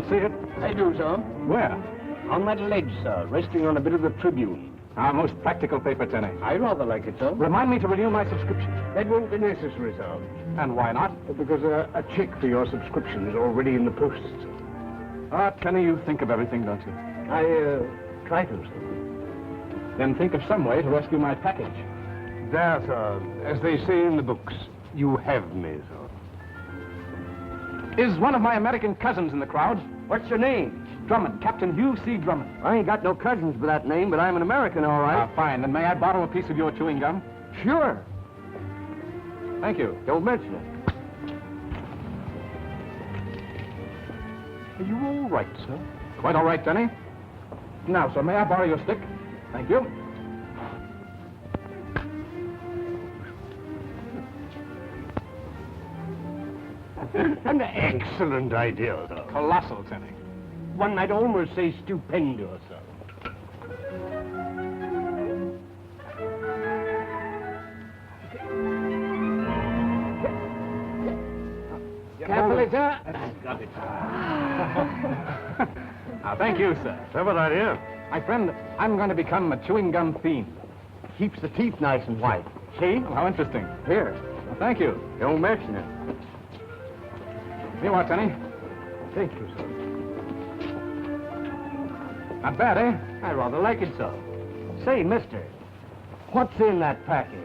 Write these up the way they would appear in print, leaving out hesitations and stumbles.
see it? I do, sir. Where? On that ledge, sir, resting on a bit of the Tribune. Our most practical paper, Tenny. I rather like it, sir. Remind me to renew my subscription. That won't be necessary, sir. And why not? Because a check for your subscription is already in the post. Ah, Tenny, you think of everything, don't you? I try to, sir. Then think of some way to rescue my package. There, sir. As they say in the books, you have me, sir. Is one of my American cousins in the crowd? What's your name? Drummond, Captain Hugh C. Drummond. I ain't got no cousins by that name, but I'm an American, all right. Ah, fine. Then may I borrow a piece of your chewing gum? Sure. Thank you. Don't mention it. Are you all right, sir? Quite all right, Denny. Now, sir, may I borrow your stick? Thank you. An excellent idea, sir. Colossal, Tenny. One might almost say stupendous, sir. Carefully, sir. Got it. Now, thank you, sir. Clever idea. My friend, I'm going to become a chewing gum fiend. Keeps the teeth nice and white. See? Well, how interesting. Here. Well, thank you. Don't mention it. Here you are, Tenny. Thank you, sir. Not bad, eh? I rather like it, sir. Say, mister, what's in that package?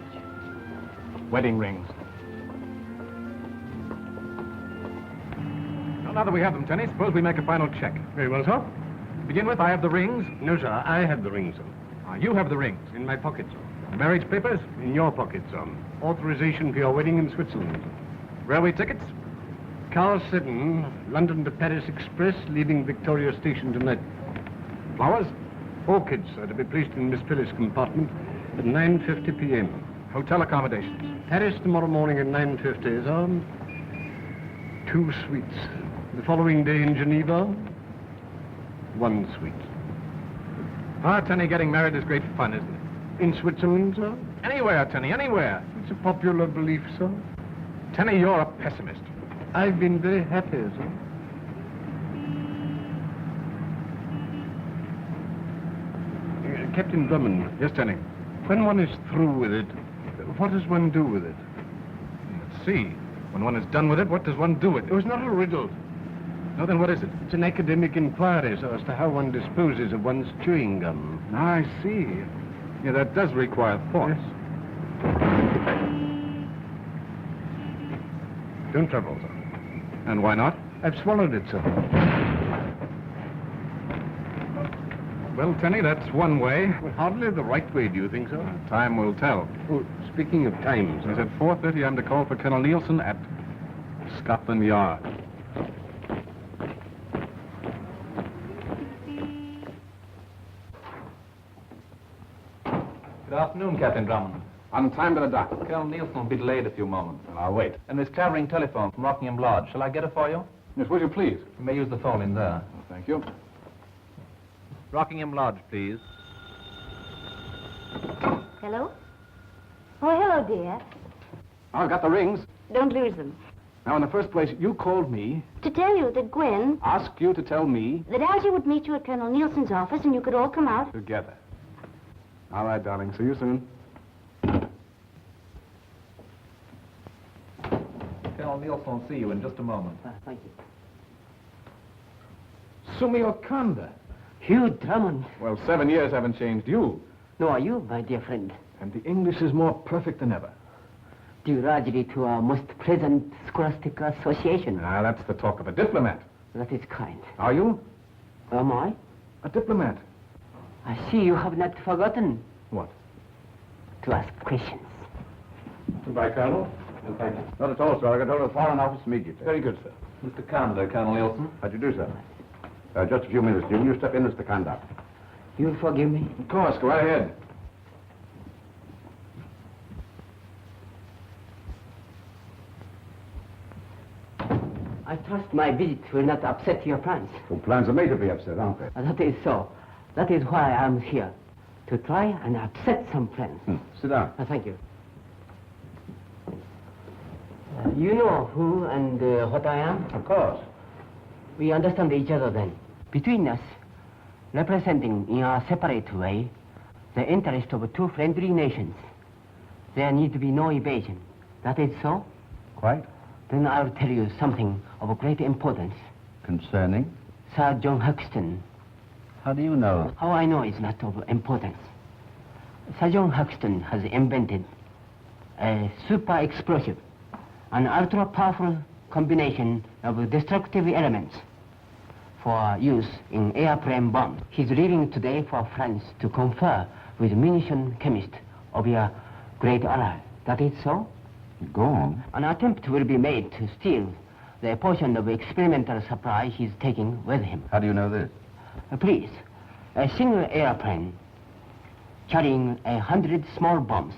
Wedding rings. Well, now that we have them, Tenny, suppose we make a final check. Very well, sir. To begin with, I have the rings. No, sir, I have the ring, sir. Ah, you have the rings. In my pocket, sir. The marriage papers? In your pocket, sir. Authorization for your wedding in Switzerland. Railway tickets? Car 7, London to Paris Express, leaving Victoria Station tonight. Flowers? Orchids are to be placed in Miss Phyllis' compartment at 9:50 p.m. Hotel accommodations? Paris tomorrow morning at 9:50, sir. 2 suites. The following day in Geneva, 1 suite. Ah, Tenny, getting married is great fun, isn't it? In Switzerland, sir? Anywhere, Tenny, anywhere. It's a popular belief, sir. Tenny, you're a pessimist. I've been very happy, sir. Captain Drummond. Yes, Tenny. When one is through with it, what does one do with it? Let's see. When one is done with it, what does one do with It it? was not a riddle. No, then what is it? It's an academic inquiry, sir, as to how one disposes of one's chewing gum. I see. Yeah, that does require thought. Yes. Don't trouble, sir. And why not? I've swallowed it, sir. Well, Tenny, that's one way. Well, hardly the right way, do you think, sir? Time will tell. Oh, speaking of time, Is sir. at 4:30 I'm to call for Colonel Nielsen at Scotland Yard. Good afternoon, Captain Drummond. On time to the dot. Colonel Nielsen will be delayed a few moments. Well, I'll wait. And Miss Clavering telephone from Rockingham Lodge. Shall I get it for you? Yes, would you please? You may use the phone in there. Well, thank you. Rockingham Lodge, please. Hello? Oh, hello, dear. I've got the rings. Don't lose them. Now, in the first place, you called me, To tell you that Gwen, asked you to tell me that Algy would meet you at Colonel Nielsen's office and you could all come out. together. All right, darling. See you soon. Colonel Nielsen will see you in just a moment. Thank you. Sumio Kanda. Hugh Drummond. Well, 7 years haven't changed you. No, are you, my dear friend? And the English is more perfect than ever. Due largely to our most pleasant scholastic association. Now, that's the talk of a diplomat. That is kind. Are you? Am I? A diplomat. I see you have not forgotten What? to ask questions. Goodbye, Colonel. Thank you. Not at all, sir. I got hold of the Foreign Office immediately. Very good, sir. Mr. Kanda, Colonel Nielsen. How'd you do, sir? Just a few minutes. Will you step in, Mr. Kanda? You'll forgive me? Of course, go right ahead. I trust my visit will not upset your plans. Well, plans are made to be upset, aren't they? That is so. That is why I'm here. To try and upset some plans. Sit down. Thank you. You know who and what I am? Of course. We understand each other then. Between us, representing in a separate way the interest of two friendly nations, there need to be no evasion. That is so? Quite. Then I'll tell you something of great importance. Concerning? Sir John Huxton. How do you know? How I know is not of importance. Sir John Huxton has invented a super explosive, an ultra-powerful combination of destructive elements for use in airplane bombs. He's leaving today for France to confer with munition chemist of your great ally. That is so? Go on. An attempt will be made to steal the portion of experimental supply he's taking with him. How do you know this? Please, a single airplane carrying 100 small bombs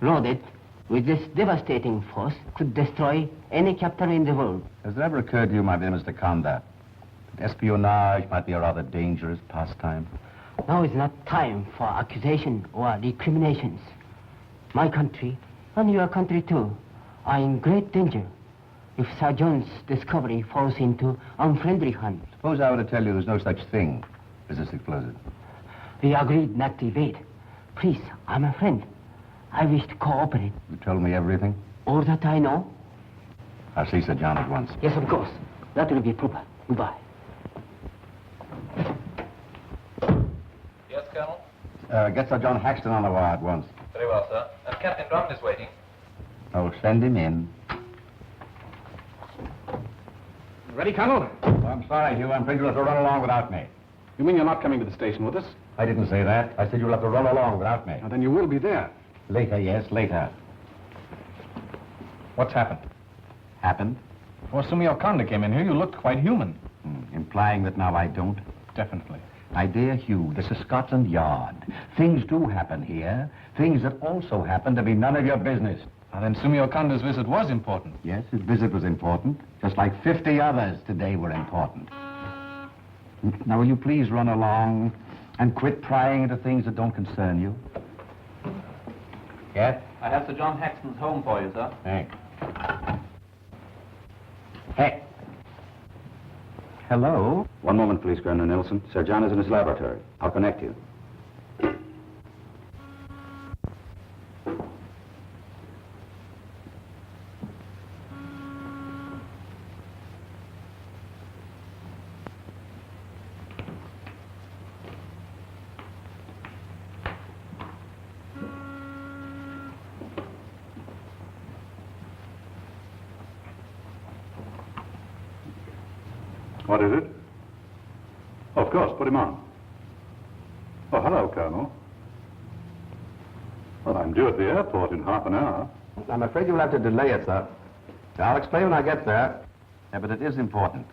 loaded with this devastating force could destroy any capital in the world. Has it ever occurred to you, my dear Mr. Conda, that espionage might be a rather dangerous pastime? Now is not time for accusation or recriminations. My country, and your country too, are in great danger if Sir John's discovery falls into unfriendly hands. Suppose I were to tell you there's no such thing as this explosive. We agreed not to evade. Please, I'm a friend. I wish to cooperate. You told me everything? All that I know? I'll see Sir John at once. Yes, of course. That will be proper. Goodbye. Yes, Colonel? Get Sir John Haxton on the wire at once. Very well, sir. And Captain Drummond is waiting. Oh, send him in. Ready, Colonel? Oh, I'm sorry, Hugh. I'm afraid you'll have to run along without me. You mean you're not coming to the station with us? I didn't say that. I said you'll have to run along without me. Now, then you will be there. Later, yes, later. What's happened? Happened? Well, Sumio Konda came in here. You looked quite human. Implying that now I don't? Definitely. My dear Hugh, this is Scotland Yard. Things do happen here. Things that also happen to be none of your business. Now, then Sumio Konda's visit was important. Yes, his visit was important, just like 50 others today were important. Now, will you please run along and quit prying into things that don't concern you? Yes? I have Sir John Haxton's home for you, sir. Thanks. Hey. Hello? One moment, please, Colonel Nelson. Sir John is in his laboratory. I'll connect you. What is it? Of course, put him on. Oh, hello, Colonel. Well, I'm due at the airport in half an hour. I'm afraid you'll have to delay it, sir. I'll explain when I get there. Yeah, but it is important.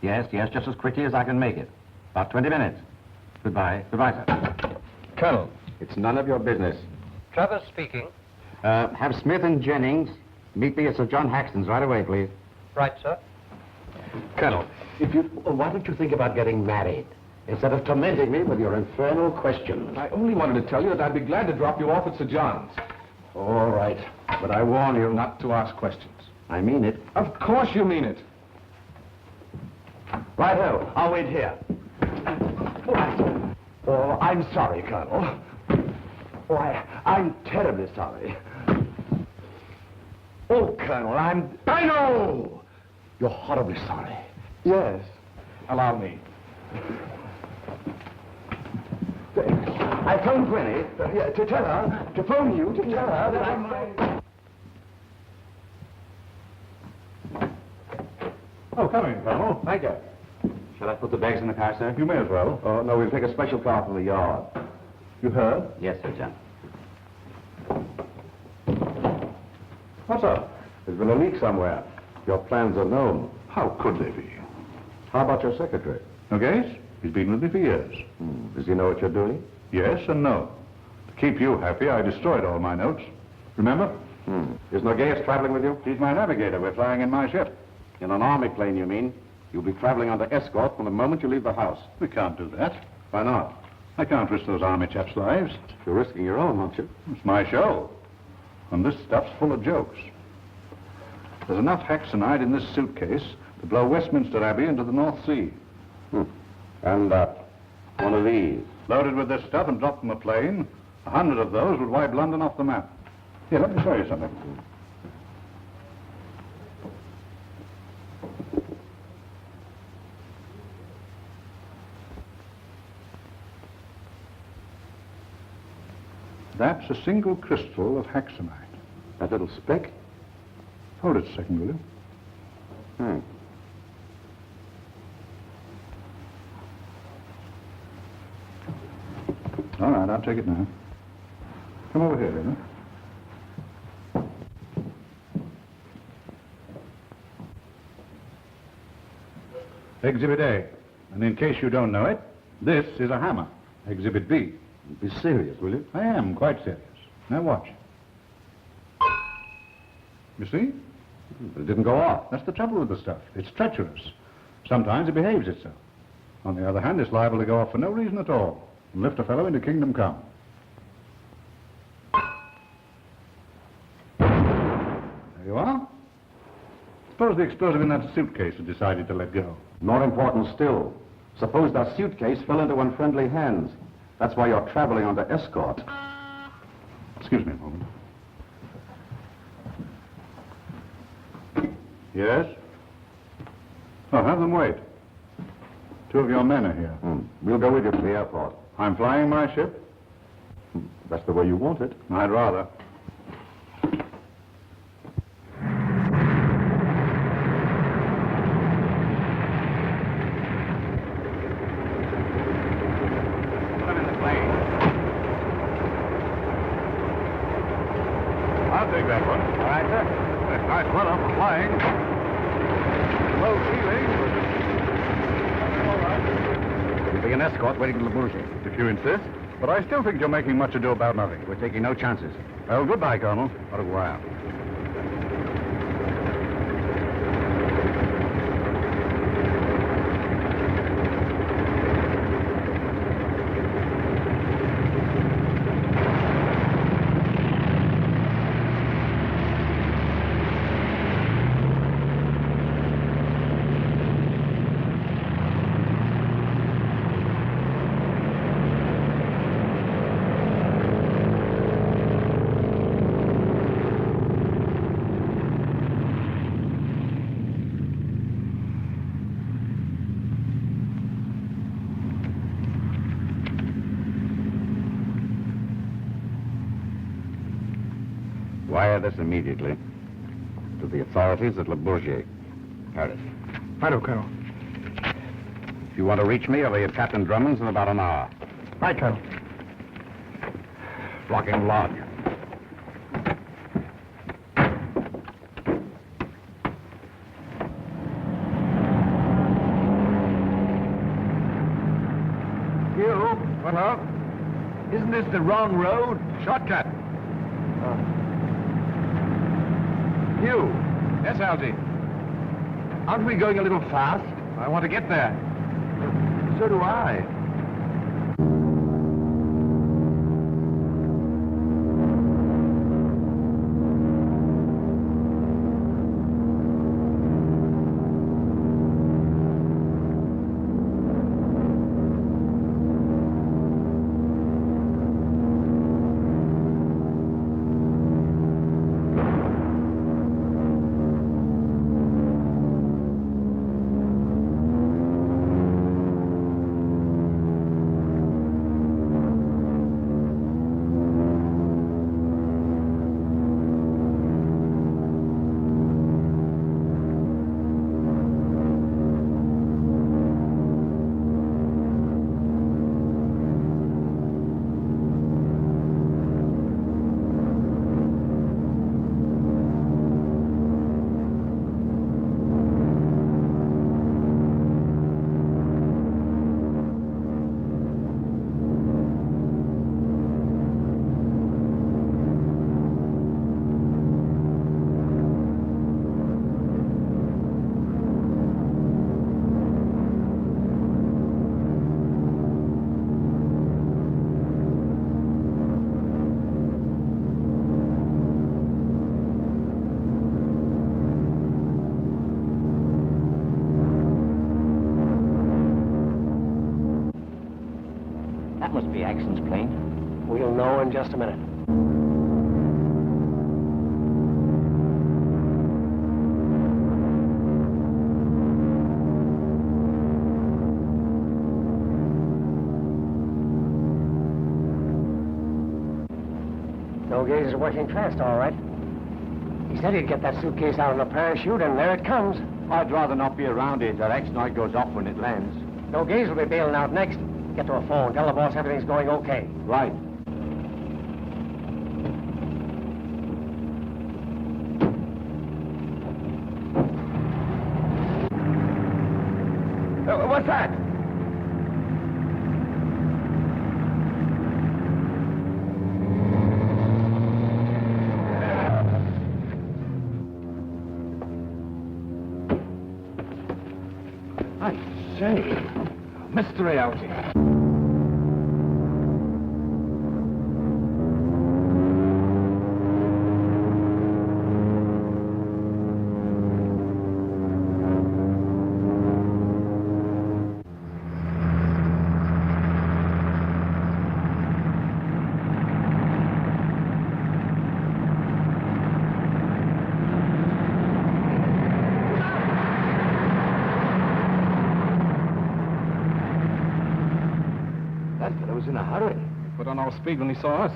Yes, just as quickly as I can make it. About 20 minutes. Goodbye. Goodbye, sir. Colonel. It's none of your business. Travers speaking. Have Smith and Jennings meet me at Sir John Haxton's right away, please. Right, sir. Colonel, why don't you think about getting married instead of tormenting me with your infernal questions? I only wanted to tell you that I'd be glad to drop you off at Sir John's. All right, but I warn you Not to ask questions. I mean it. Of course you mean it. Righto, I'll wait here. Oh, I'm sorry, Colonel. Oh, I'm terribly sorry. Oh, Colonel, I know! You're horribly sorry. Yes. Allow me. I phoned Gwenny to tell her, to phone you, to tell her that I'm... Oh, come in, Colonel. Thank you. Shall I put the bags in the car, sir? You may as well. Oh, no, we'll take a special car from the yard. You heard? Yes, Sir John. What's up? There's been a leak somewhere. Your plans are known. How could they be? How about your secretary? No case? He's been with me for years. Does he know what you're doing? Yes and no. To keep you happy, I destroyed all my notes. Remember? Is Nogues traveling with you? He's my navigator. We're flying in my ship. In an army plane, you mean? You'll be traveling under escort from the moment you leave the house. We can't do that. Why not? I can't risk those army chaps' lives. You're risking your own, aren't you? It's my show. And this stuff's full of jokes. There's enough Haxtonite in this suitcase to blow Westminster Abbey into the North Sea. And one of these. Loaded with this stuff and dropped from a plane, 100 of those would wipe London off the map. Here, let me show you something. That's a single crystal of hexamite. That little speck? Hold it a second, will you? All right, I'll take it now. Come over here, Raymond. Exhibit A. And in case you don't know it, this is a hammer. Exhibit B. Be serious, will you? I am quite serious. Now watch. You see? But it didn't go off. That's the trouble with the stuff. It's treacherous. Sometimes it behaves itself. On the other hand, it's liable to go off for no reason at all and lift a fellow into kingdom come. There you are. Suppose the explosive in that suitcase had decided to let go. More important still, suppose that suitcase fell into unfriendly hands. That's why you're traveling under escort. Excuse me a moment. Yes? Oh, have them wait. 2 of your men are here. We'll go with you to the airport. I'm flying my ship. That's the way you want it. I'd rather. I'll take that one. All right, sir. Nice run up for flying. Low ceiling. All right. You'll be an escort waiting to Le Bourget. If you insist. But I still think you're making much ado about nothing. We're taking no chances. Well, goodbye, Colonel. Au revoir. Wire this immediately to the authorities at Le Bourget, Paris. Righto, Colonel. If you want to reach me, I'll be at Captain Drummond's in about an hour. Right, Colonel. Rocking Lodge. Hugh, what up? Isn't this the wrong road? Shortcut. Hugh, Yes, Algy. aren't we going a little fast? I want to get there. So do I. must be Axon's plane. We'll know in just a minute. No gaze is working fast, all right. He said he'd get that suitcase out in a parachute, and there it comes. I'd rather not be around it. That X-night goes off when it lands. No gaze will be bailing out next. Get to a phone. Tell the boss everything's going okay. Right. What's that? I say, mystery, Algy. In a hurry. Put on our speed when he saw us.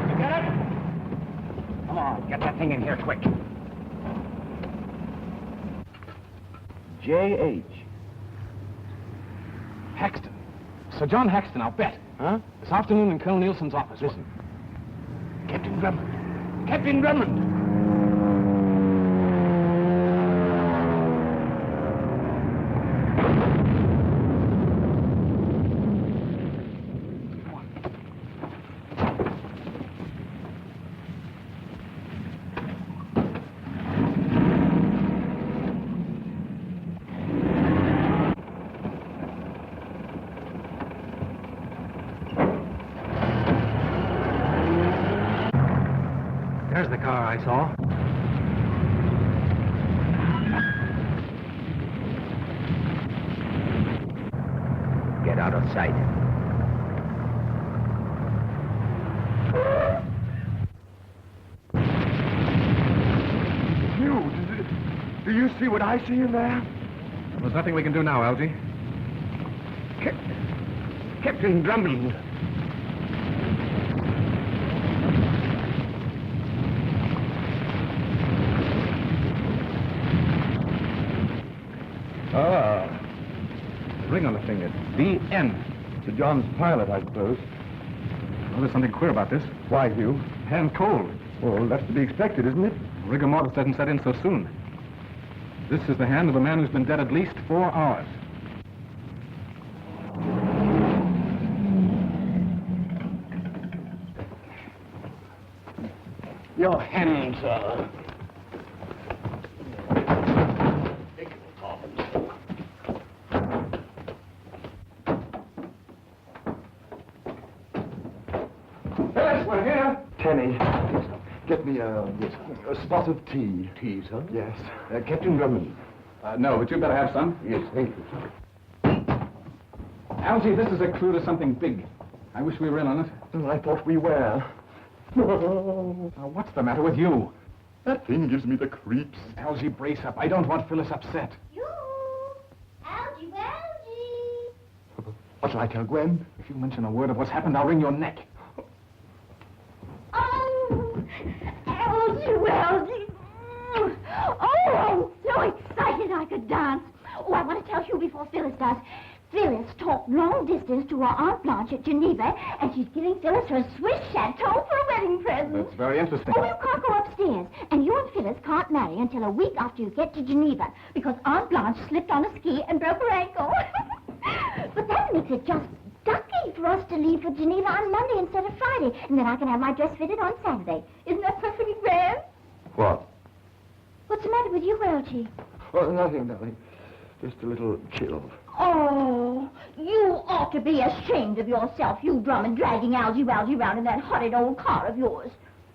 You get it? Come on, get that thing in here quick. J.H. Hexton. Sir John Hexton, I'll bet. Huh? This afternoon in Colonel Nielsen's office. Listen. Captain Drummond. Captain Drummond! There's the car I saw. Get out of sight. Hugh, do you see what I see in there? There's nothing we can do now, Algy. Captain Drummond. Ah. Ring on the finger. D.N. Sir John's pilot, I suppose. Well, there's something queer about this. Why, Hugh? Hand cold. Well, that's to be expected, isn't it? Rigor mortis doesn't set in so soon. This is the hand of a man who's been dead at least 4 hours. Your hands, Phyllis, we're here. Tenny, get me a spot of tea. Tea, sir? Yes. Captain Drummond. No, but you better have some. Yes, thank you, sir. Algy, this is a clue to something big. I wish we were in on it. Oh, I thought we were. Now, what's the matter with you? That thing gives me the creeps. Algy, brace up. I don't want Phyllis upset. You! Algy, Algy! What'll I tell Gwen? If you mention a word of what's happened, I'll wring your neck. Oh! Algy, Algy! Oh, I'm so excited I could dance. Oh, I want to tell Hugh before Phyllis does. Phyllis talked long distance to her Aunt Blanche at Geneva, and she's giving Phyllis her Swiss chateau for a wedding present. That's very interesting. Oh, you can't go upstairs, and you and Phyllis can't marry until a week after you get to Geneva, because Aunt Blanche slipped on a ski and broke her ankle. But that makes it just ducky for us to leave for Geneva on Monday instead of Friday, and then I can have my dress fitted on Saturday. Isn't that perfectly grand? What? What's the matter with you, Algy? Oh, nothing, darling. Just a little chill. Oh, you ought to be ashamed of yourself, you Drummond, dragging Algy around in that horrid old car of yours.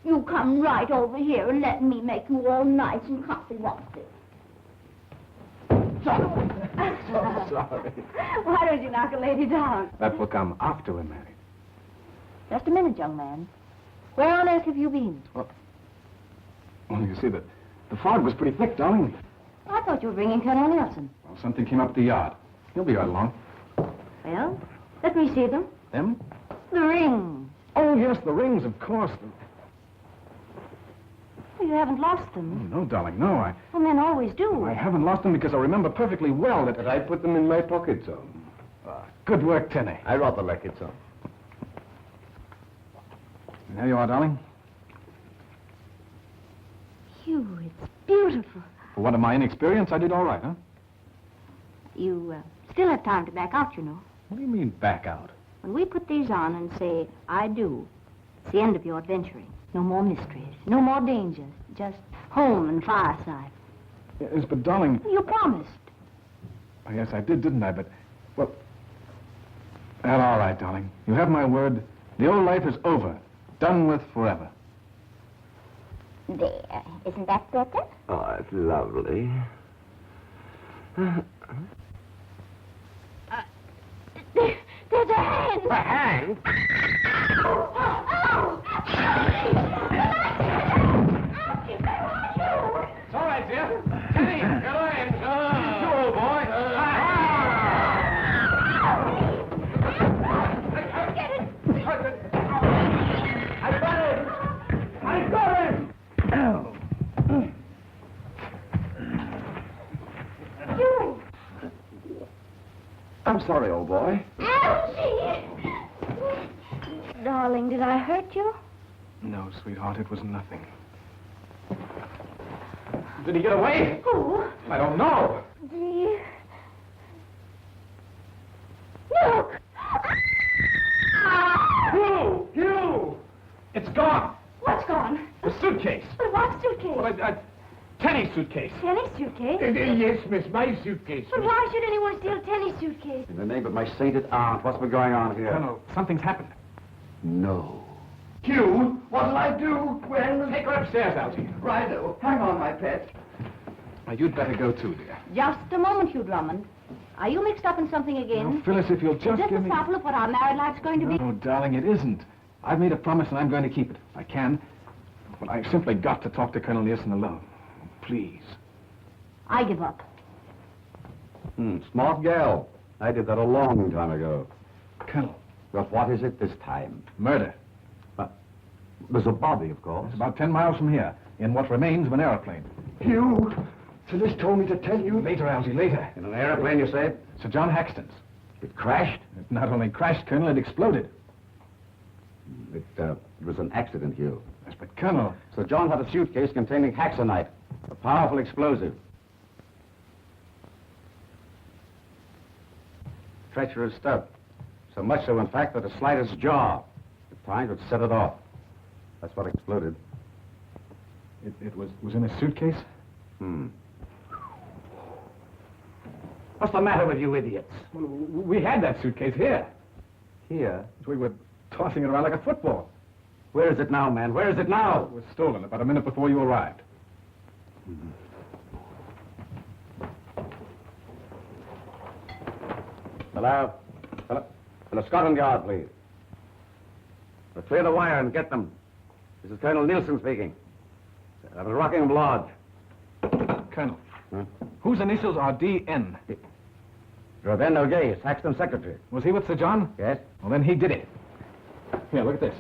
You come right over here and let me make you all nice and comfy, won't you? Sorry. Why don't you knock a lady down? That will come after we're married. Just a minute, young man. Where on earth have you been? Well, you see, the fog was pretty thick, darling. I thought you were bringing Colonel Nelson. Well, something came up the yard. He'll be right along. Well, let me see them. Them? The rings. Oh, yes, the rings, of course. Well, you haven't lost them. No, darling, no. Well, men always do. I haven't lost them because I remember perfectly well that... But I put them in my pocket, sir. Good work, Tenny. I rather like it, sir. There you are, darling. Hugh, it's beautiful. For one of my inexperience, I did all right, huh? You still have time to back out, you know. What do you mean, back out? When we put these on and say, I do, it's the end of your adventuring. No more mysteries, no more dangers. Just home and fireside. Yes, but darling... You promised. Oh, yes, I did, didn't I? But, well... Well, all right, darling. You have my word. The old life is over. Done with forever. There. Isn't that better? Oh, it's lovely. There's a hand. A hand? Oh! It's all right, dear. Tenny, get away. You old boy. Get it. I got him! You. I'm sorry, old boy. Algy! Darling, did I hurt you? No, sweetheart, it was nothing. Did he get away? Who? I don't know. Dear. Look! Hugh! It's gone. What's gone? The suitcase. But what suitcase? Well, Tenny's suitcase. Tenny's suitcase? Yes, miss, my suitcase. But why should anyone steal Tenny's suitcase? In the name of my sainted aunt, what's been going on here? No, something's happened. No. Hugh, what'll I do? Well, Take her upstairs, Algy. righto. Hang on, my pet. Now, you'd better go too, dear. Just a moment, Hugh Drummond. Are you mixed up in something again? Now, Phyllis, if you'll Is just this give a me... sample of what our married life's going to be? No, darling, it isn't. I've made a promise and I'm going to keep it. I can. But I've simply got to talk to Colonel Nielsen alone. Please. I give up. Smart gal. I did that a long time ago. Colonel, But what is it this time? murder. There's a body, of course. It's about 10 miles from here, in what remains of an aeroplane. Hugh, Phyllis told me to tell you. Later, Algy, later. In an airplane, you say? Sir John Haxton's. It crashed? It not only crashed, Colonel, it exploded. It was an accident, Hugh. Yes, but Colonel... Sir John had a suitcase containing haxonite, a powerful explosive. Treacherous stuff. So much so, in fact, that the slightest jar at times would set it off. That's what exploded. It was in a suitcase? What's the matter with you idiots? Well, we had that suitcase here. Here? We were tossing it around like a football. Where is it now, man? Where is it now? It was stolen about a minute before you arrived. Hello? Hello, Scotland Yard, please. Well, clear the wire and get them. This is Colonel Nielsen speaking. I'm at Rockingham Lodge. Colonel, whose initials are D.N.? Robin O'Gay, Saxton secretary. Was he with Sir John? Yes? Well, then he did it. Here, look at this.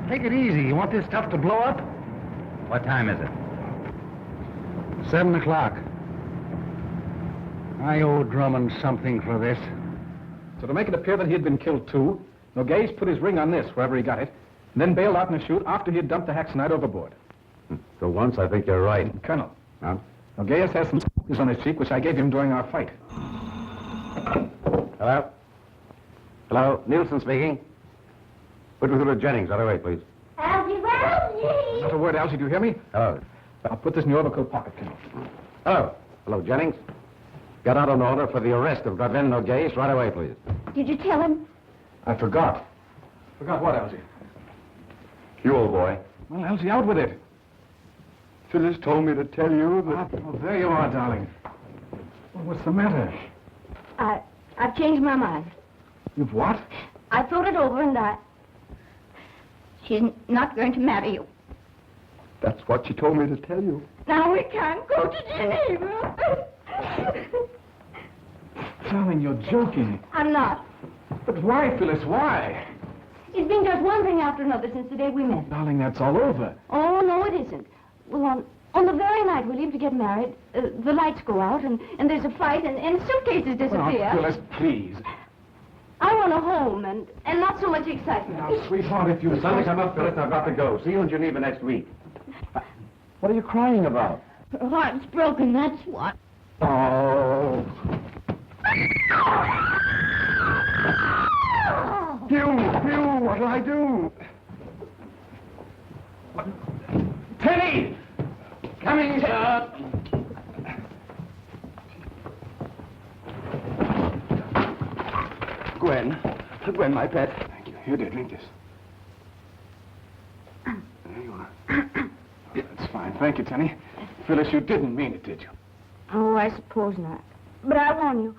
Take it easy. You want this stuff to blow up? What time is it? 7 o'clock. I owe Drummond something for this. So to make it appear that he had been killed too, Nogues put his ring on this, wherever he got it, and then bailed out in a chute after he had dumped the haxonite overboard. For once, I think you're right. Colonel, Huh? Nogues has some scratches on his cheek, which I gave him during our fight. Hello? Hello? Nielsen speaking. Put me through to Jennings. Right away, please. Algy, where are you? Just a word, Algy, do you hear me? Hello. I'll put this in your overcoat pocket, Colonel. Hello. Hello, Jennings. Get out an order for the arrest of Reginald right away, please. Did you tell him? I forgot. Forgot what, Algy? You old boy. Well, Algy, out with it. Phyllis told me to tell you that... Oh, there you are, darling. Well, what's the matter? I've changed my mind. You've what? I thought it over and she's not going to marry you. That's what she told me to tell you. Now we can't go to Geneva. Darling, you're joking. I'm not. But why, Phyllis, why? It's been just one thing after another since the day we met. Darling, that's all over. Oh, no, it isn't. Well, on the very night we leave to get married, the lights go out, and there's a fight, and suitcases disappear. Oh, Phyllis, please. I want a home, and not so much excitement. Now, sweetheart, if you... The sun will come up, Phyllis. I've got to go. See you in Geneva next week. What are you crying about? Her heart's broken, that's what. Oh. Hugh, what'll I do? Tenny! Coming, sir. Gwen, my pet. Thank you. Here, dear, drink this. There you are. Yeah, that's fine. Thank you, Tenny. Phyllis, you didn't mean it, did you? Oh, I suppose not. But I warn you,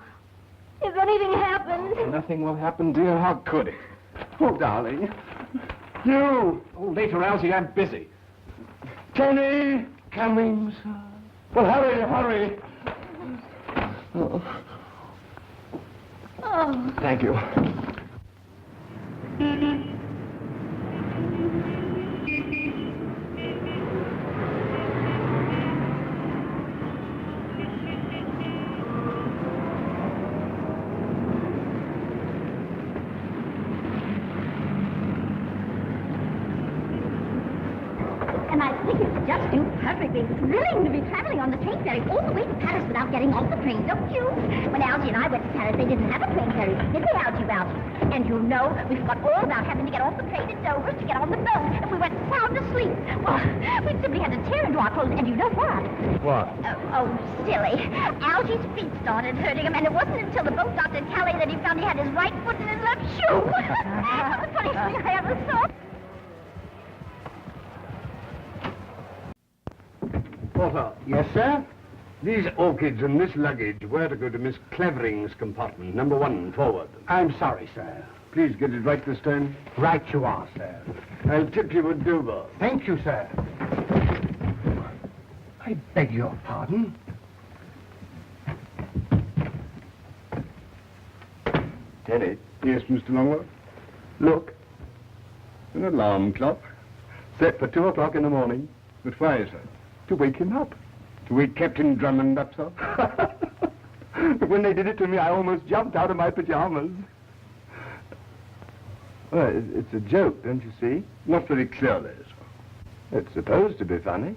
if anything happens... Nothing will happen, dear. How could it? Oh, darling. You! Oh, later, Algy, I'm busy. Tenny! Coming, sir. Well, hurry. Oh. Oh. Thank you. And I think it's just too perfectly thrilling to be traveling on the train ferry all the way to Paris without getting off the train, don't you? When Algy and I went to Paris, they didn't have a train ferry, did they, Algy? And you know, we forgot all about having to get off the train at Dover to get on the boat, and we went sound asleep. Well, we simply had to tear into our clothes, and you know what? What? Oh, silly. Algy's feet started hurting him, and it wasn't until the boat docked at Calais that he found he had his right foot in his left shoe. The funniest thing I ever saw. Porter. Yes, sir? These orchids and this luggage were to go to Miss Clavering's compartment, number 1, forward. I'm sorry, sir. Please get it right this time. Right you are, sir. I'll tip you a Dover. Thank you, sir. I beg your pardon. Denny. Yes, Mr. Longworth? Look. An alarm clock. Set for 2 o'clock in the morning. But why, sir? To wake him up. To wake Captain Drummond up, sir. But when they did it to me, I almost jumped out of my pajamas. Well, it's a joke, don't you see? Not very clearly, sir. It's supposed to be funny.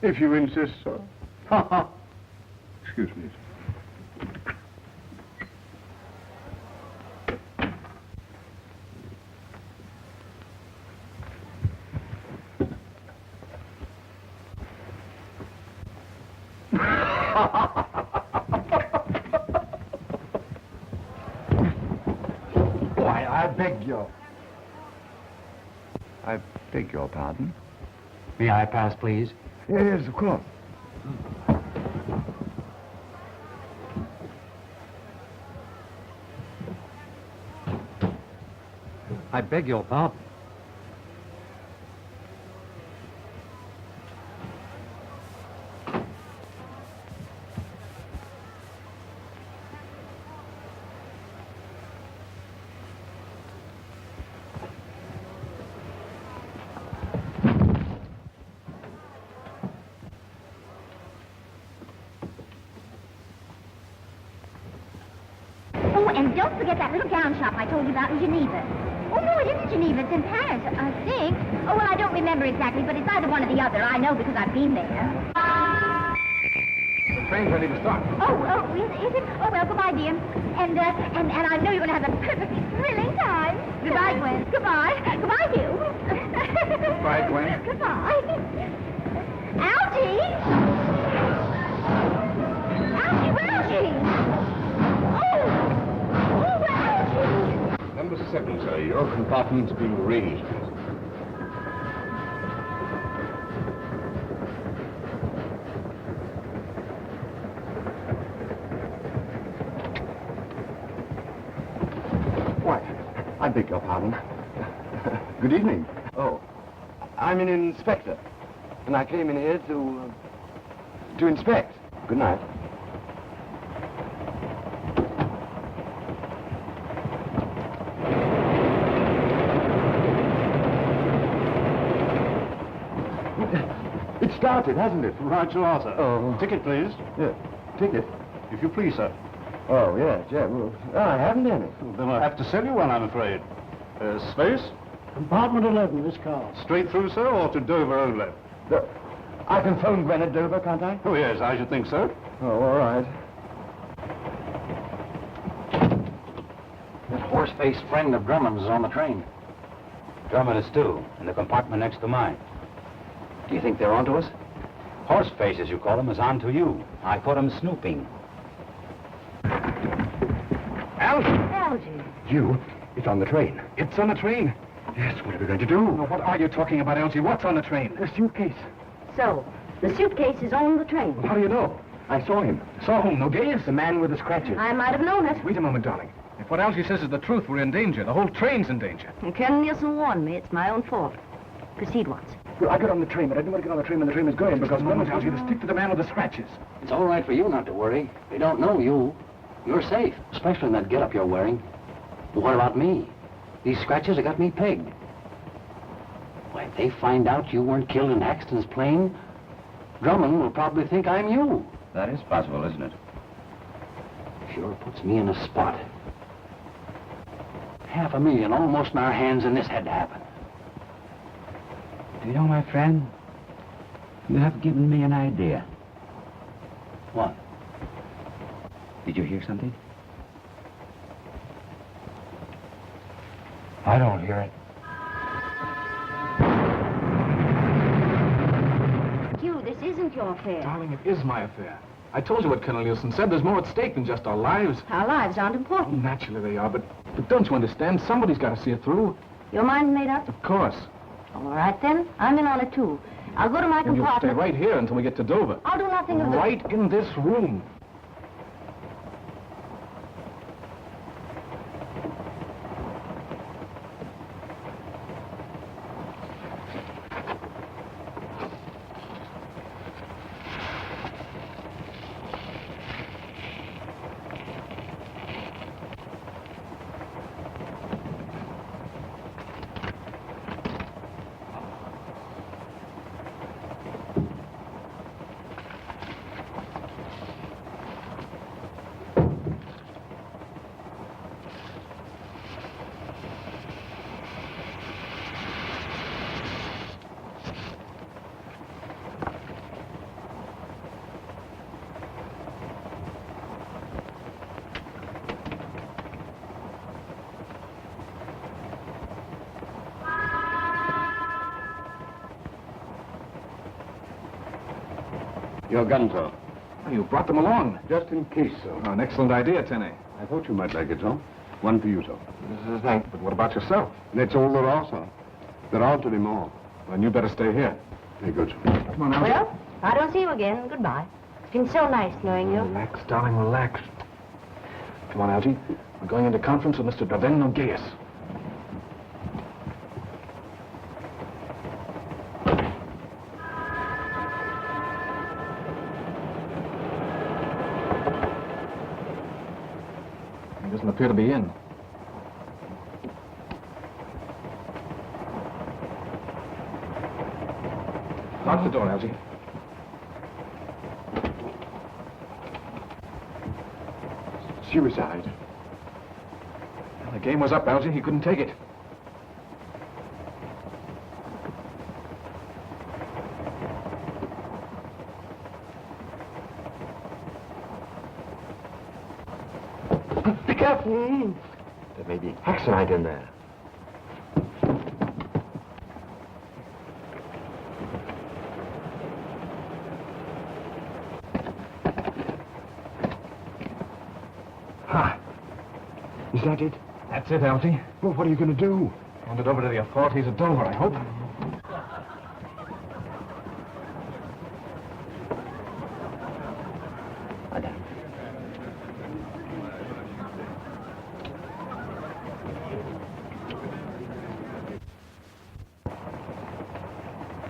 If you insist, sir. Ha ha. Excuse me, sir. Why, I beg you. I beg your pardon? May I pass, please? Yes, of course. I beg your pardon. Oh, and don't forget that little gown shop I told you about in Geneva. Oh, no, it isn't Geneva. It's in Paris, I think. Oh, well, I don't remember exactly, but it's either one or the other. I know because I've been there. The train's ready to start. Oh, is it? Oh, well, goodbye, dear. And I know you're going to have a perfectly thrilling time. Goodbye, Gwen. Goodbye. Goodbye, Hugh. Bye, Gwen. Goodbye. Algy! Algy, where is she? Oh, where is she? Number 7, sir. Your compartment's being raised. Why, I beg your pardon. Good evening. Oh, I'm an inspector, and I came in here to inspect. Good night. It started, hasn't it? Right you are, sir. Oh. Ticket, please. Yeah. Ticket? If you please, sir. Oh, yeah, Well, I haven't any. Then I'll have to sell you one, I'm afraid. Space? Compartment 11, this car. Straight through, sir, or to Dover only? I can phone Gwen at Dover, can't I? Oh, yes, I should think so. Oh, all right. That horse-faced friend of Drummond's is on the train. Drummond is too, in the compartment next to mine. Do you think they're onto us? Horseface, as you call him, is onto you. I caught him snooping. Algy. You? It's on the train. It's on the train. Yes, what are we going to do? Well, what are you talking about, Algy? What's on the train? The suitcase. So, the suitcase is on the train. How do you know? I saw him. Saw whom? Nogues? The man with the scratches. I might have known it. Wait a moment, darling. If what Algy says is the truth, we're in danger. The whole train's in danger. And Colonel Nielsen warned me. It's my own fault. Proceed once. Well, I got on the train, but I didn't want to get on the train when the train was going because... Moment, Algy, to stick to the man with the scratches. It's all right for you not to worry. They don't know you. You're safe, especially in that getup you're wearing. But what about me? These scratches have got me pegged. Why, if they find out you weren't killed in Haxton's plane, Drummond will probably think I'm you. That is possible, isn't it? Sure puts me in a spot. $500,000 almost in our hands, and this had to happen. Do you know, my friend, you have given me an idea. What? Did you hear something? I don't hear it. Hugh, this isn't your affair. Darling, it is my affair. I told you what Colonel Nielsen said. There's more at stake than just our lives. Our lives aren't Oh, important. naturally they are, but don't you understand? Somebody's got to see it through. Your mind's made up? Of course. All right, then. I'm in on it, too. I'll go to my And you'll stay compartment. right here until we get to Dover. I'll do nothing of the... Right in this room. Your guns, sir. Oh, you brought them along. Just in case, sir. Oh, an excellent idea, Tenny. I thought you might like it, sir. One for you, sir. Thanks. But what about yourself? That's all there are, sir. There aren't any more. Then you better stay here. Very good. Come on, Algy. Well, I don't see you again. Goodbye. It's been so nice knowing you. Relax, darling, relax. Come on, Algy. We're going into conference with Mr. Nogues. He doesn't appear to be in. Lock the door, Algy. Suicide. Well, the game was up, Algy. He couldn't take it. Be careful. There may be Haxtonite in there. Is that it? That's it, Algy. Well, what are you going to do? Hand it over to the authorities at Dover, I hope.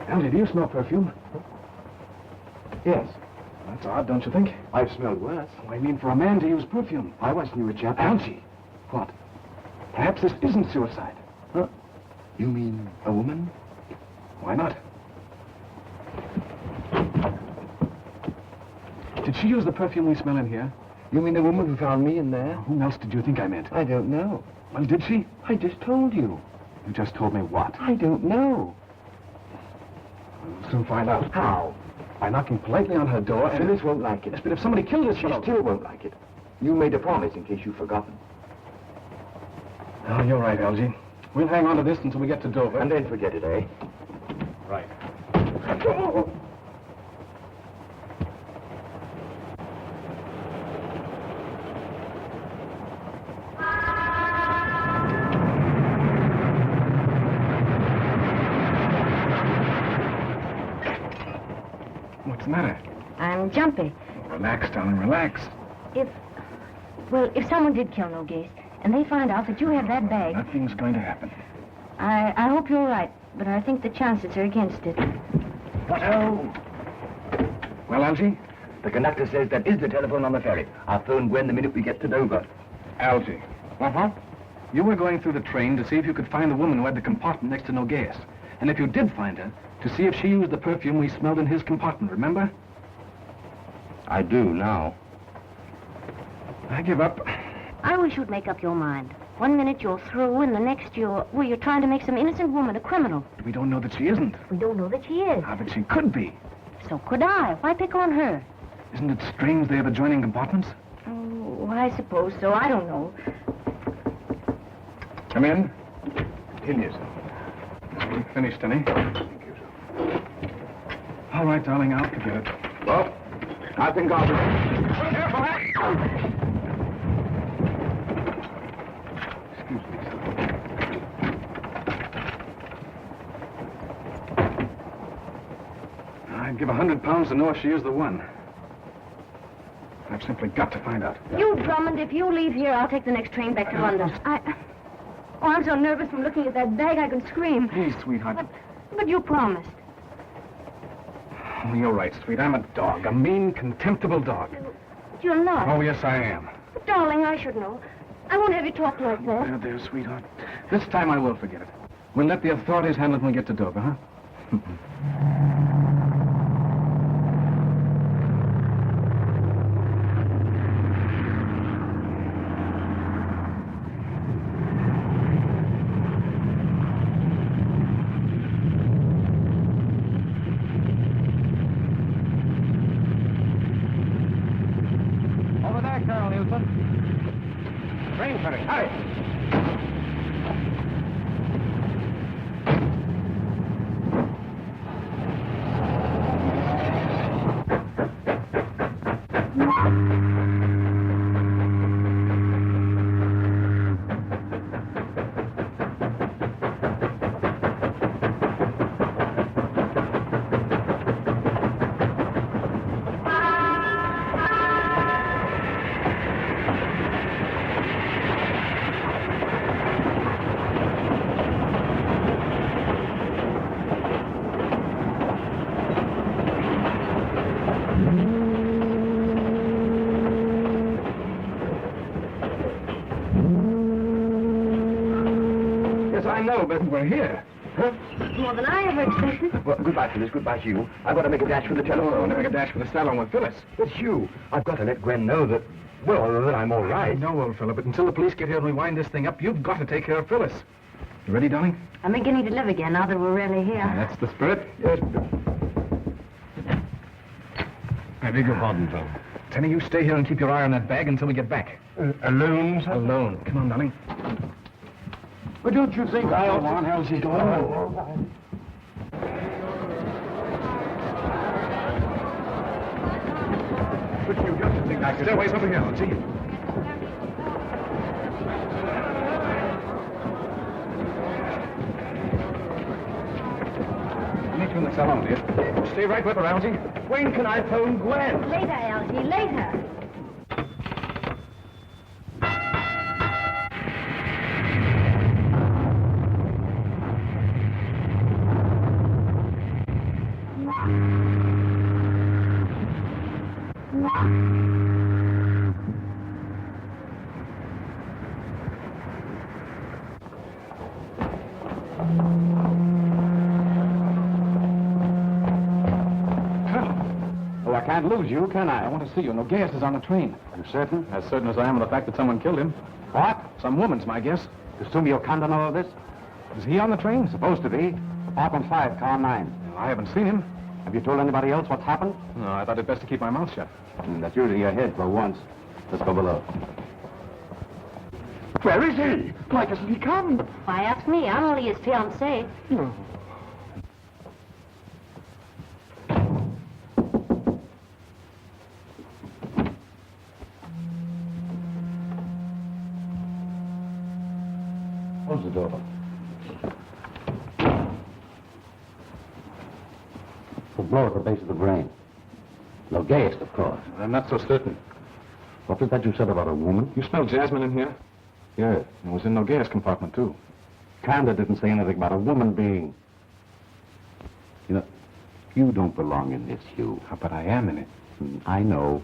Algy, do you smell perfume? Yes. That's odd, don't you think? I've smelled worse. I mean, for a man to use perfume. I once knew a chap... Algy. What? Perhaps this isn't suicide. Huh? You mean a woman? Why not? Did she use the perfume we smell in here? You mean the woman who found me in there? Whom else did you think I meant? I don't know. Well, did she? I just told you. You just told me what? I don't know. We'll soon find out. How? By knocking politely on her door and... Phyllis won't like it. Yes, but if somebody killed this She fellow... still won't like it. You made a promise in case you've forgotten. Oh, you're right, Algy. We'll hang on to this until we get to Dover. And then forget it, eh? Right. What's the matter? I'm jumpy. Relax, darling, relax. If someone did kill Nogase, and they find out that you have that bag... Nothing's going to happen. I hope you're right, but I think the chances are against it. What-o? Well, Algy? The conductor says that is the telephone on the ferry. I'll phone Gwen the minute we get to Dover. Algy. Uh-huh. You were going through the train to see if you could find the woman who had the compartment next to Nogase. And if you did find her, to see if she used the perfume we smelled in his compartment, remember? I do now. I give up. I wish you'd make up your mind. One minute you're through, and the next you're trying to make some innocent woman a criminal. We don't know that she isn't. We don't know that she is. Ah, but she could be. So could I. Why pick on her? Isn't it strange they have adjoining compartments? Oh, I suppose so. I don't know. Come in. In here, sir. Finished, Denny. Thank you, sir. All right, darling, I'll forget it. Well, I think I'll be... Excuse me, sir. I'd give £100 to know if she is the one. I've simply got to find out. You, Drummond, if you leave here, I'll take the next train back to London. I'm so nervous from looking at that bag I could scream. Please, sweetheart. But you promised. Oh, you're right, sweet. I'm a dog. A mean, contemptible dog. But you're not. Oh, yes, I am. But, darling, I should know. I won't have you talk like that. There, sweetheart. This time I will forget it. We'll let the authorities handle it when we get to Dover, huh? Over there, Colonel Newton. Train coming. Hurry. I know, but we're here. Huh? More than I ever expected. Well, goodbye, Phyllis. Goodbye, Hugh. I've got to make a dash for the telephone. Oh, make a dash for the salon with Phyllis. But, Hugh, I've got to let Gwen know that, well, that I'm all right. No, old fellow, but until the police get here and we wind this thing up, you've got to take care of Phyllis. You ready, darling? I'm beginning to live again now that we're really here. That's the spirit. Yes. I beg your pardon, Phil. Tenny, you stay here and keep your eye on that bag until we get back. Alone, sir? Alone. Come on, darling. But don't you think I ought to... Go on, Elsie, go on. But you don't think I could... Stay away over here, Elsie. so long, dear. Stay right with her, Algy. When can I phone Gwen? Later, Algy, later. Oh, I can't lose you, can I I? want to see you. No gas is on the train. You certain? As certain as I am of the fact that someone killed him. What? Some woman's my guess. Does Sumio Kanda know of this? Is he on the train? Supposed to be. Apartment 5, car 9. I haven't seen him. Have you told anybody else what's happened? No, I thought it best to keep my mouth shut. That's usually your head for once. Let's go below. Where is he? Why doesn't he come? Why ask me? I'm only his fiancée. Close the door. A blow at the base of the brain. No gas, of course. I'm not so certain. What was that you said about a woman? You smell jasmine in here? Yes. It was in no gas compartment, too. Kanda didn't say anything about a woman being... You know, you don't belong in this, Hugh. But I am in it. I know.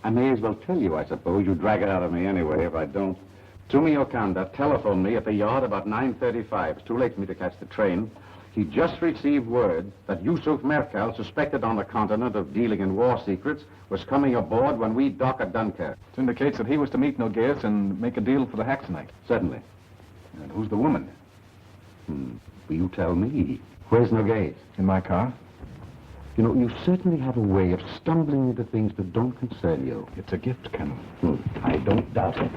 I may as well tell you, I suppose. You drag it out of me anyway if I don't. Sumio Kanda telephoned me at the yard about 9:35. It's too late for me to catch the train. He just received word that Yusuf Merkel, suspected on the continent of dealing in war secrets, was coming aboard when we dock at Dunkirk. It indicates that he was to meet Nogues and make a deal for the Haxonite. Certainly. And who's the woman? Will you tell me? Where's Nogues? In my car. You know, you certainly have a way of stumbling into things that don't concern you. It's a gift, Campbell. I don't doubt it.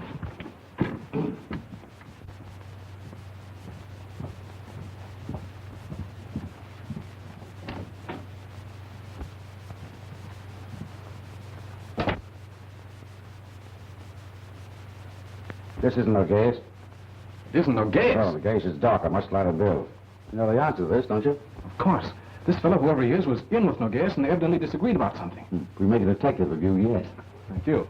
This isn't Nogues. It isn't Nogues. Oh, Nogues is dark. I must light a bill. You know the answer to this, don't you? Of course. This fellow, whoever he is, was in with Nogues, and they evidently disagreed about something. We make a detective of you, yes. Thank you.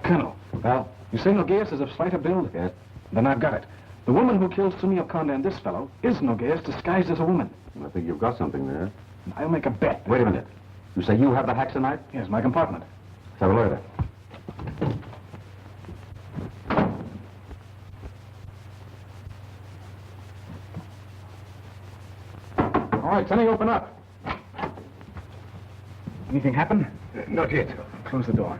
Colonel, Well? you say Nogues is of slighter build? Yes. Then I've got it. The woman who killed Sumio Kanda and this fellow is Nogues disguised as a woman. I think you've got something there. I'll make a bet. Wait a minute. You say you have the Haxonite? Yes, my compartment. Let's have a look at it. All right, Tenny, open up. Anything happen? Not yet. Close the door.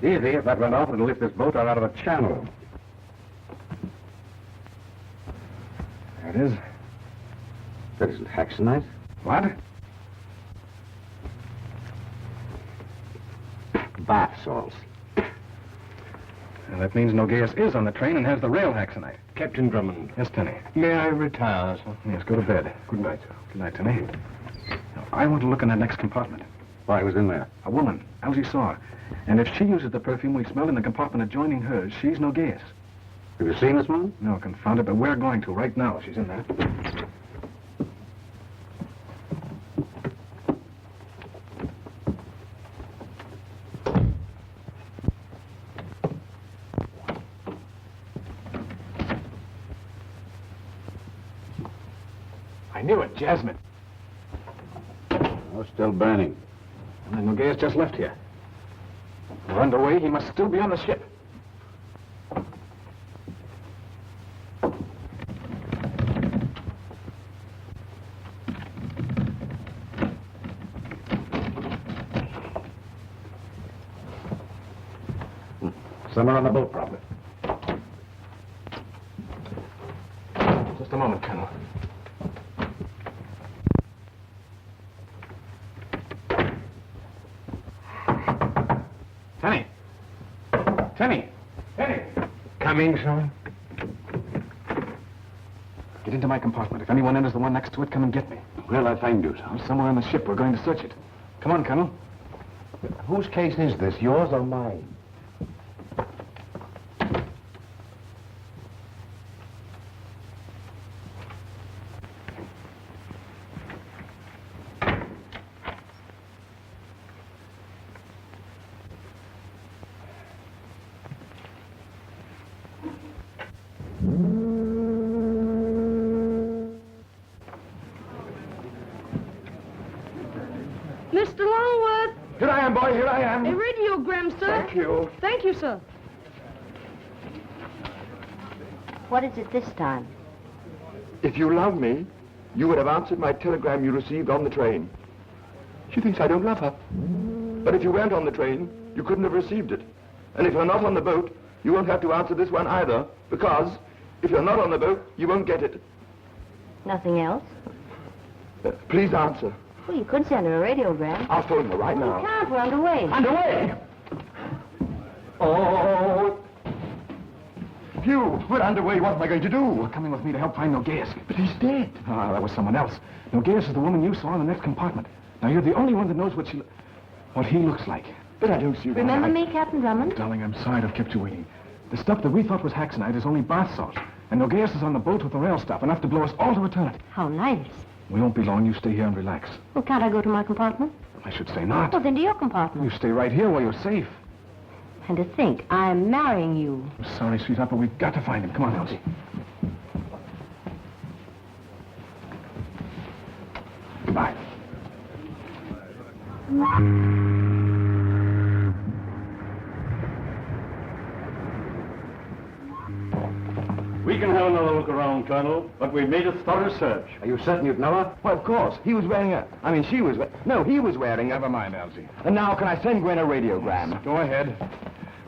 Easy. If that went off, it'll lift this boat out of the channel. There it is. That isn't Haxonite. What? Bath salts. Well, that means Nogues is on the train and has the rail Haxonite. Captain Drummond. Yes, Tenny. May I retire, sir? Yes, go to bed. Good night, sir. Good night, Tenny. Now, I want to look in that next compartment. Why, who's in there? A woman. Algy saw her. And if she uses the perfume we smelled in the compartment adjoining hers, she's Nogues. Have you seen this woman? No, confound it, but we're going to right now. She's in there. I knew it, Jasmine. Oh, still burning. And then Nogues just left here. We're underway. He must still be on the ship. Somewhere on the boat, probably. Just a moment, Colonel. Tenny! Tenny! Tenny! Coming, sir? Get into my compartment. If anyone enters the one next to it, come and get me. Where'll I find you, sir? I'm somewhere on the ship. We're going to search it. Come on, Colonel. Whose case is this, yours or mine? here I am. A radiogram, sir. Thank you. Thank you, sir. What is it this time? If you love me, you would have answered my telegram you received on the train. She thinks I don't love her. But if you weren't on the train, you couldn't have received it. And if you're not on the boat, you won't have to answer this one either, because if you're not on the boat, you won't get it. Nothing else? Please answer. Well, you could send her a radiogram. I'll phone her right You now. can't. We're underway. Underway? Oh. Hugh, we're underway. What am I going to do? You're coming with me to help find Nogueus. But he's dead. Ah, that was someone else. Nogueus is the woman you saw in the next compartment. Now, you're the only one that knows what he looks like. But I don't see why. Remember me, Captain Drummond? Darling, I'm sorry to have kept you waiting. The stuff that we thought was Haxonite is only bath salt. And Nogueus is on the boat with the rail stuff, enough to blow us all to eternity. How nice. We won't be long. You stay here and relax. Well, can't I go to my compartment? I should say not. Well, then to your compartment. You stay right here where you're safe. And to think, I'm marrying you. I'm sorry, sweetheart, but we've got to find him. Come on, Elsie. Goodbye. We can have another look around, Colonel, but we've made a thorough search. Are you certain you'd know her? Well, of course. He was wearing a... I mean, she was... No, he was wearing a... Never mind, Elsie. And now, can I send Gwen a radiogram? Go ahead.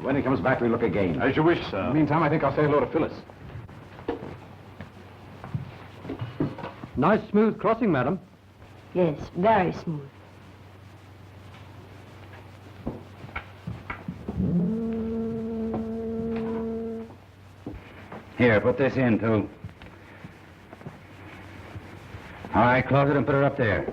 When he comes back, we look again. As you wish, sir. In the meantime, I think I'll say hello to Phyllis. Nice smooth crossing, madam. Yes, very smooth. Here, put this in, too. All right, close it and put it up there.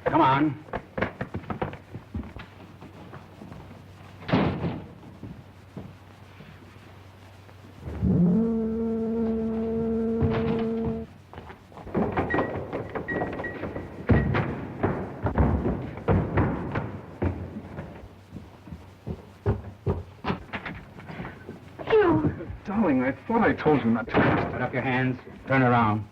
Come on. Darling, I thought I told you not to. Put up your hands. Turn around.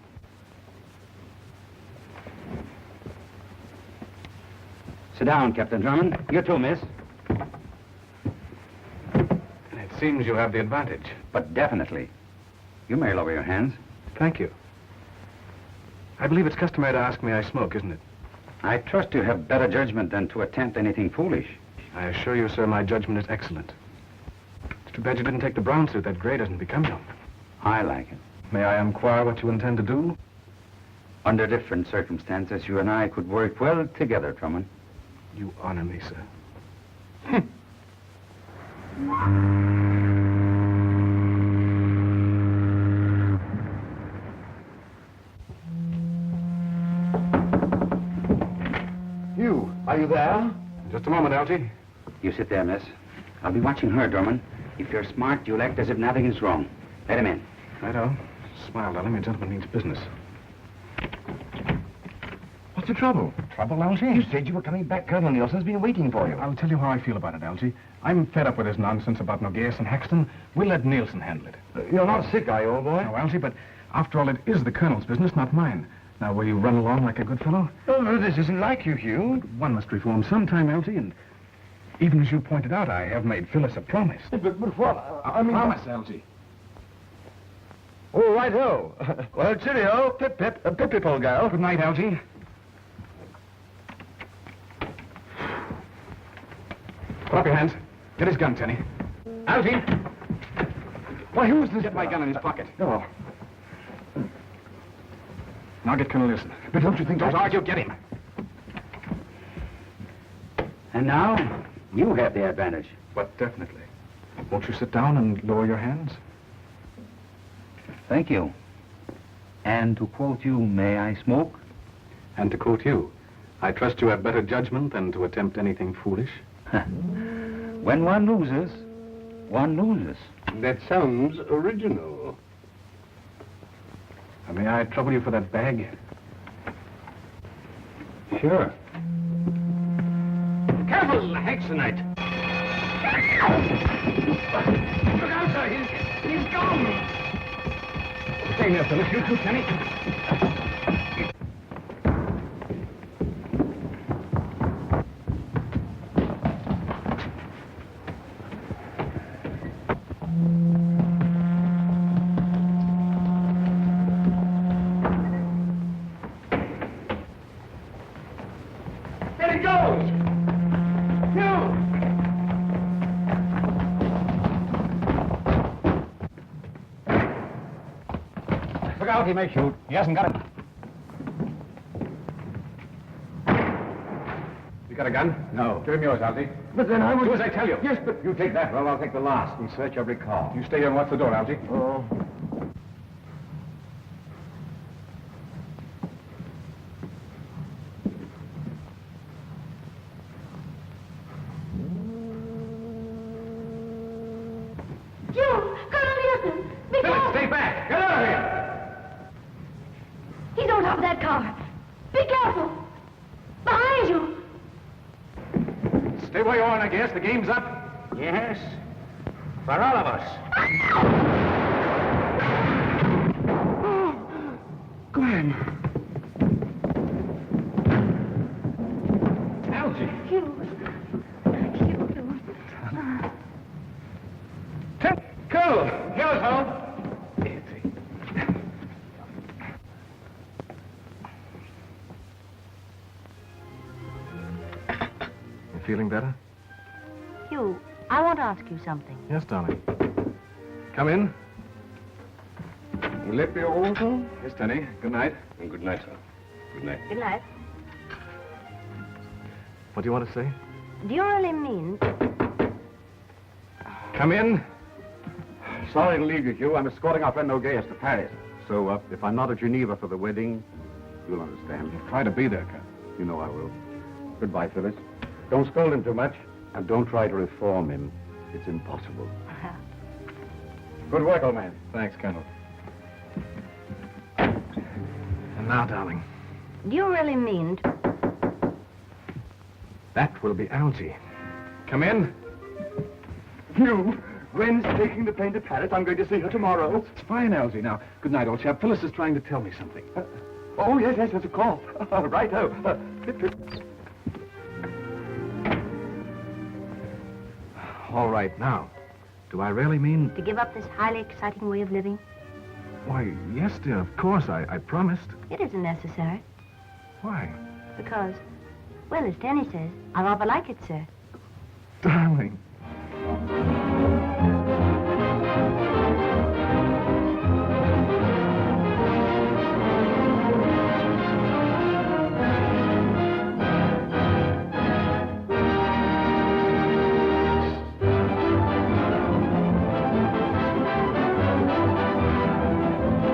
Sit down, Captain Drummond. You too, miss. It seems you have the advantage. But definitely. You may lower your hands. Thank you. I believe it's customary to ask me I smoke, isn't it? I trust you have better judgment than to attempt anything foolish. I assure you, sir, my judgment is excellent. It's too bad you didn't take the brown suit. That gray doesn't become you. I like it. May I inquire what you intend to do? Under different circumstances, you and I could work well together, Drummond. You honor me, sir. Hugh, are you there? Just a moment, Algy. You sit there, miss. I'll be watching her, Drummond. If you're smart, you'll act as if nothing is wrong. Let him in. Righto. Smile, darling. A gentleman needs business. What's the trouble? Trouble, Algy? You said you were coming back. Colonel Nielsen's been waiting for you. I'll tell you how I feel about it, Algy. I'm fed up with this nonsense about Nogueus and Haxton. We'll let Nielsen handle it. You're not sick, are you, old boy? No, Algy, but after all, it is the Colonel's business, not mine. Now, will you run along like a good fellow? Oh, this isn't like you, Hugh. One must reform sometime, Algy, and even as you pointed out, I have made Phyllis a promise. But what? I mean... Promise, Algy. Oh, right-ho. Well, cheerio. Pip-pip. Pip-pip, old girl. Good night, Algy. Put up your hands. Get his gun, Tenny. Algy! Why, who's this? Get my gun in his pocket. Oh. Now get Colonel Nielsen. But don't you think... Don't argue, get him. And now, you have the advantage. But definitely. Won't you sit down and lower your hands? Thank you. And to quote you, may I smoke? And to quote you, I trust you have better judgment than to attempt anything foolish. When one loses, one loses. That sounds original. May I trouble you for that bag? Sure. Careful, Haxonite. Look out, sir. He's gone. Stay here, Phyllis. You too, Tenny. There he goes! Hugh! Look out, he may shoot. He hasn't got it. You got a gun? No. Give him yours, Algy. But then I was... Do as I tell you. Yes, but... You take that, well, I'll take the last and search every car. You stay here and watch the door, Algy. Oh. Hugh, Colonel Houston, be Phyllis, careful. stay back. Get out of here. He's on top of that car. Be careful. Behind you. Stay where you are, I guess. The game's up. Yes. For all of us. Gwen. Algy. Hugh. Cool. Here's home. You feeling better? Hugh, I want to ask you something. Yes, darling. Come in. Will that be all, sir? Yes, Denny. Good night. Good night, sir. Good night. Good night. What do you want to say? Do you really mean... Come in. Sorry to leave you, Hugh. I'm escorting our friend Nogueras to Paris. So, if I'm not at Geneva for the wedding, you'll understand. Try to be there, Cat. You know I will. Goodbye, Phyllis. Don't scold him too much, and don't try to reform him. It's impossible. Good work, old man. Thanks, Colonel. And now, darling, Do you really mean... that will be Algy. Come in. Hugh, Gwen's taking the plane to Paris. I'm going to see her tomorrow. It's fine, Algy. Now, good night, old chap. Phyllis is trying to tell me something. Oh, yes, of course. Righto. All right, now, do I really mean... To give up this highly exciting way of living? Why, yes, dear, of course, I promised. It isn't necessary. Why? Because, well, as Denny says, I rather like it, sir. Darling.